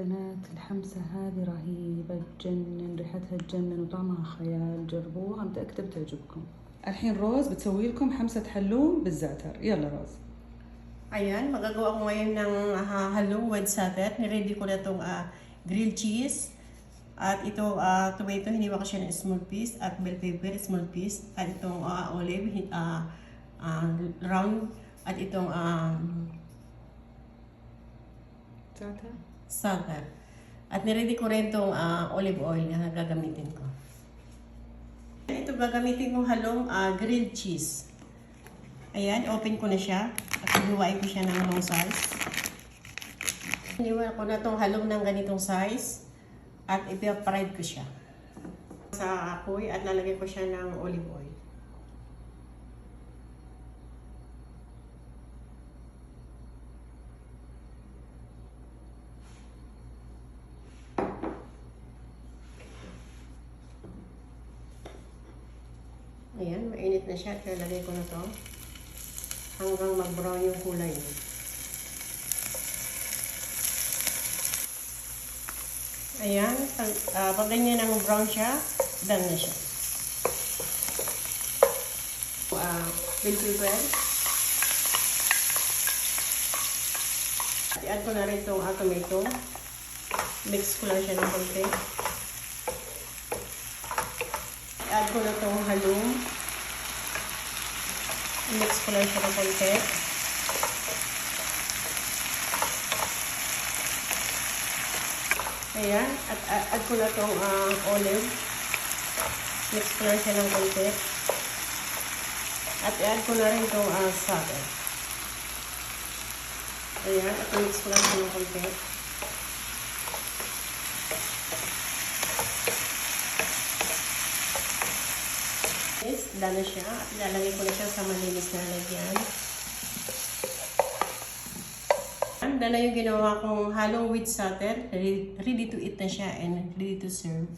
بنات الحمسة هذه رهيبة تجنن، ريحتها تجنن وطعمها خيال. جربوها متأكدة بتعجبكم. الحين روز بتسوي لكم حمسة حلوم بالزعتر. يلا روز. Ayan, magagawa ko ngayon ng halong with satet. Niready ko na itong grilled cheese. At ito, tomato, hiniwa ko siya ng small piece. At bell pepper, small piece. At itong olive, round. At itong satet. At niready ko rin itong olive oil na gagamitin ko. Ito gagamitin kong halong grilled cheese. Ayan, open ko na siya. At hinuwain ko siya ng long size. Hiniwa ko na itong halong ng ganitong size. At ipa-fried ko siya sa apoy at lalagay ko siya ng olive oil. Ayan, mainit na siya at lalagay ko na to hanggang mag-brown yung kulay niya. Ayan, pag ganyan ng brown siya, done na siya. Bell pepper. I-add ko na rin itong tomato. Mix ko lang siya ng konti. I-add ko na itong halong. Mix ko lang siya ng konti. Ayan, at add ko na itong olive. Mix ko lang siya ng konti. At i-add ko na rin itong satet. Ayan, at mix ko lang siya ng konti. Yes, done na siya. At ilalagay ko na siya sa malinis na lagyan. Dala yung ginawa kong halong with satet. Ready to eat na siya and ready to serve.